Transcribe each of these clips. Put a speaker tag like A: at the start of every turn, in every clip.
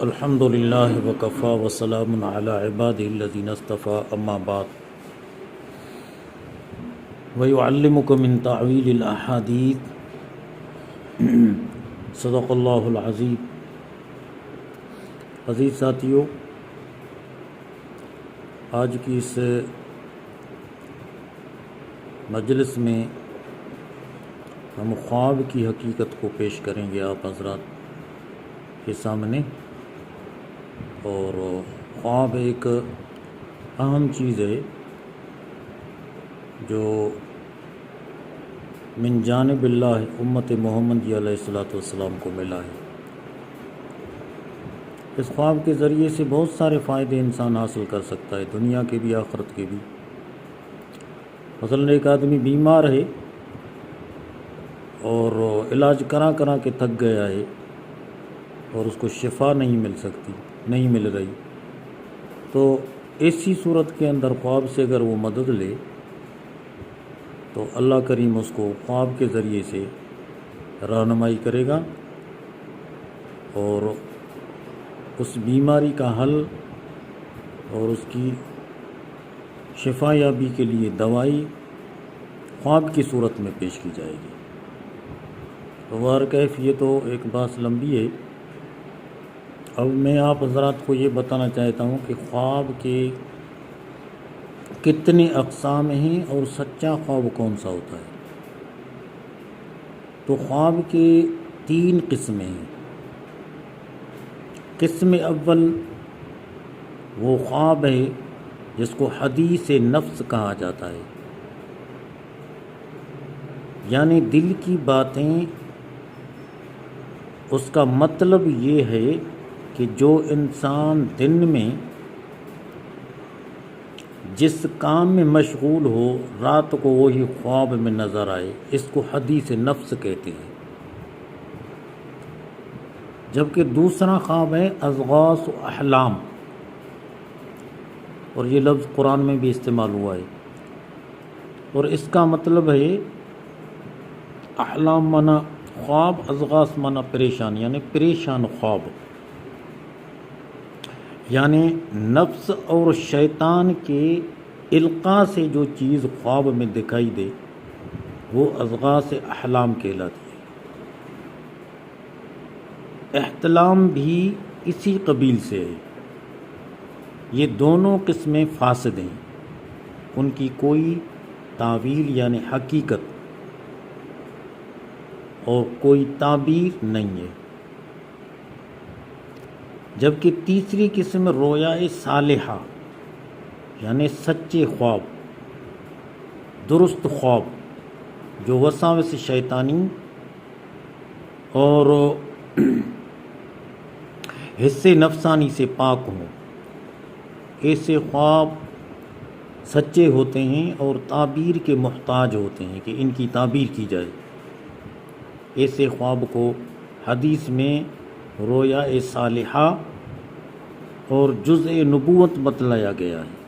A: الحمد للہ وکفا وسلام علی عبادہ الذین اصطفیٰ اما بعد ویعلمکم من تعویل الاحادیث صدق اللہ العظیم۔ عزیز ساتھیو، آج کی اس مجلس میں ہم خواب کی حقیقت کو پیش کریں گے آپ حضرات کے سامنے۔ اور خواب ایک اہم چیز ہے جو من جانب اللہ امت محمد علیہ السلام کو ملا ہے۔ اس خواب کے ذریعے سے بہت سارے فائدے انسان حاصل کر سکتا ہے، دنیا کے بھی آخرت کے بھی۔ مثلاً ایک آدمی بیمار ہے اور علاج کرا کے تھک گیا ہے اور اس کو شفا نہیں مل رہی، تو ایسی صورت کے اندر خواب سے اگر وہ مدد لے تو اللہ کریم اس کو خواب کے ذریعے سے رہنمائی کرے گا اور اس بیماری کا حل اور اس کی شفا یابی کے لیے دوائی خواب کی صورت میں پیش کی جائے گی۔ تو بہرکیف یہ تو ایک بات لمبی ہے۔ اب میں آپ حضرات کو یہ بتانا چاہتا ہوں کہ خواب کے کتنے اقسام ہیں اور سچا خواب کون سا ہوتا ہے۔ تو خواب کے 3 قسمیں ہیں۔ قسم اول وہ خواب ہے جس کو حدیث نفس کہا جاتا ہے، یعنی دل کی باتیں، اس کا مطلب یہ ہے کہ جو انسان دن میں جس کام میں مشغول ہو، رات کو وہی خواب میں نظر آئے، اس کو حدیث نفس کہتے ہیں۔ جبکہ دوسرا خواب ہے اضغاث و احلام، اور یہ لفظ قرآن میں بھی استعمال ہوا ہے، اور اس کا مطلب ہے احلام مانا خواب، اضغاث مانا پریشان، یعنی پریشان خواب، یعنی نفس اور شیطان کے القاء سے جو چیز خواب میں دکھائی دے وہ اضغاث احلام کہلاتی ہے۔ احتلام بھی اسی قبیل سے ہے۔ یہ دونوں قسمیں فاسد ہیں، ان کی کوئی تعویل یعنی حقیقت اور کوئی تعبیر نہیں ہے۔ جبکہ تیسری قسم رویا صالحہ یعنی سچے خواب، درست خواب جو وساوس شیطانی اور حصے نفسانی سے پاک ہوں، ایسے خواب سچے ہوتے ہیں اور تعبیر کے محتاج ہوتے ہیں کہ ان کی تعبیر کی جائے۔ ایسے خواب کو حدیث میں رویا صالحہ اور جزء نبوت بتلایا گیا ہے۔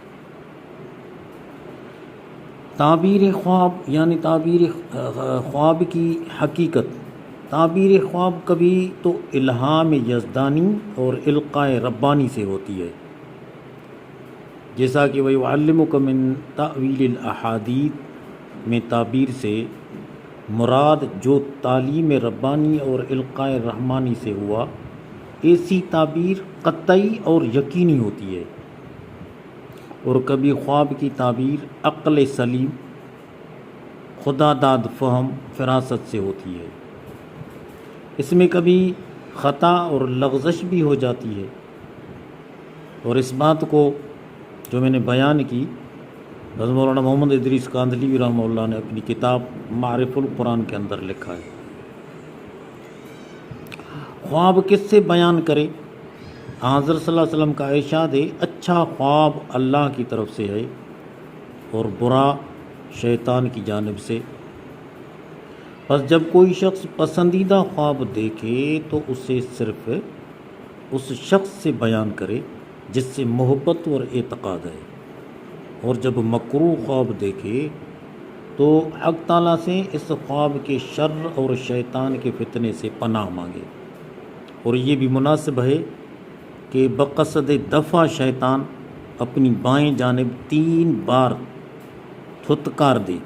A: تعبیر خواب یعنی تعبیر خواب کی حقیقت۔ تعبیر خواب کبھی تو الہام یزدانی اور القاء ربانی سے ہوتی ہے، جیسا کہ وَيُعَلِّمُكَ مِن تَأْوِيلِ الْأَحَادِيثِ میں تعبیر سے مراد جو تعلیم ربانی اور القاء رحمانی سے ہوا، ایسی تعبیر قطعی اور یقینی ہوتی ہے۔ اور کبھی خواب کی تعبیر عقل سلیم، خدا داد فہم، فراست سے ہوتی ہے۔ اس میں کبھی خطا اور لغزش بھی ہو جاتی ہے، اور اس بات کو جو میں نے بیان کی حضرت مولانا محمد ادریس کاندھلوی رحمہ اللہ نے اپنی کتاب معرف القرآن کے اندر لکھا ہے۔ خواب کس سے بیان کرے؟ حضرت صلی اللہ علیہ وسلم کا ارشاد ہے، اچھا خواب اللہ کی طرف سے ہے اور برا شیطان کی جانب سے۔ پس جب کوئی شخص پسندیدہ خواب دیکھے تو اسے صرف اس شخص سے بیان کرے جس سے محبت اور اعتقاد ہے، اور جب مکروہ خواب دیکھے تو حق تعالیٰ سے اس خواب کے شر اور شیطان کے فتنے سے پناہ مانگے۔ اور یہ بھی مناسب ہے کہ بقصد دفع شیطان اپنی بائیں جانب 3 بار تھتکار دے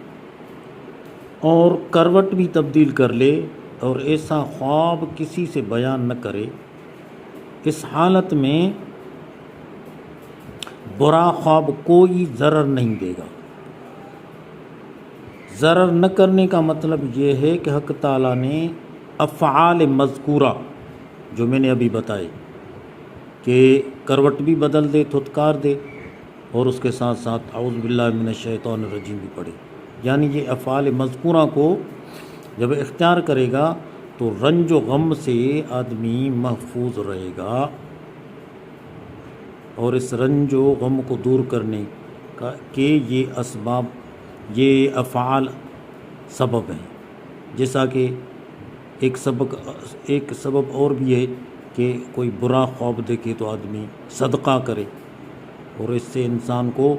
A: اور کروٹ بھی تبدیل کر لے اور ایسا خواب کسی سے بیان نہ کرے، اس حالت میں برا خواب کوئی ضرر نہیں دے گا۔ ضرر نہ کرنے کا مطلب یہ ہے کہ حق تعالیٰ نے افعال مذکورہ جو میں نے ابھی بتائے کہ کروٹ بھی بدل دے، تھتکار دے، اور اس کے ساتھ ساتھ اعوذ باللہ من الشیطان الرجیم بھی پڑھے، یعنی یہ افعال مذکورہ کو جب اختیار کرے گا تو رنج و غم سے آدمی محفوظ رہے گا، اور اس رنج و غم کو دور کرنے کا کہ یہ اسباب، یہ افعال سبب ہیں۔ جیسا کہ ایک سبب اور بھی ہے کہ کوئی برا خواب دیکھے تو آدمی صدقہ کرے، اور اس سے انسان کو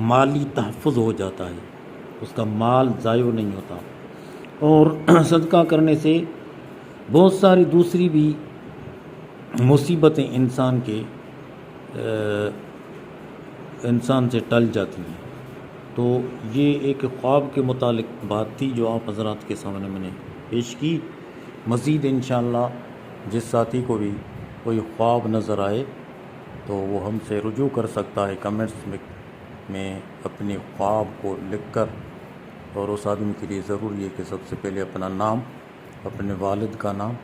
A: مالی تحفظ ہو جاتا ہے، اس کا مال ضائع نہیں ہوتا، اور صدقہ کرنے سے بہت ساری دوسری بھی مصیبتیں انسان سے ٹل جاتی ہیں۔ تو یہ ایک خواب کے متعلق بات تھی جو آپ حضرات کے سامنے میں نے پیش کی۔ مزید انشاءاللہ جس ساتھی کو بھی کوئی خواب نظر آئے تو وہ ہم سے رجوع کر سکتا ہے کمنٹس میں اپنے خواب کو لکھ کر، اور اس آدمی کے لیے ضروری ہے کہ سب سے پہلے اپنا نام، اپنے والد کا نام،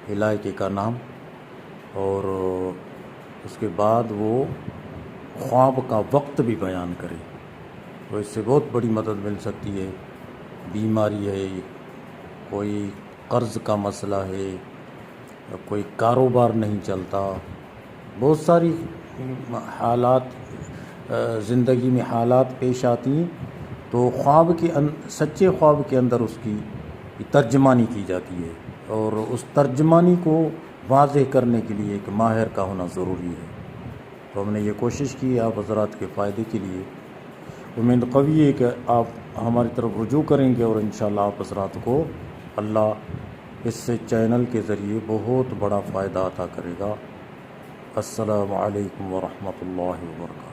A: علاقے کا نام، اور اس کے بعد وہ خواب کا وقت بھی بیان کرے، تو اس سے بہت بڑی مدد مل سکتی ہے۔ بیماری ہے، کوئی قرض کا مسئلہ ہے، کوئی کاروبار نہیں چلتا، بہت ساری حالات زندگی میں حالات پیش آتی ہیں، تو سچے خواب کے اندر اس کی ترجمانی کی جاتی ہے، اور اس ترجمانی کو واضح کرنے کے لیے ایک ماہر کا ہونا ضروری ہے۔ تو ہم نے یہ کوشش کی آپ حضرات کے فائدے کے لیے، امید قوی ہے کہ آپ ہماری طرف رجوع کریں گے، اور انشاءاللہ آپ حضرات کو اللہ اس سے چینل کے ذریعے بہت بڑا فائدہ عطا کرے گا۔ السلام علیکم ورحمۃ اللہ وبرکاتہ۔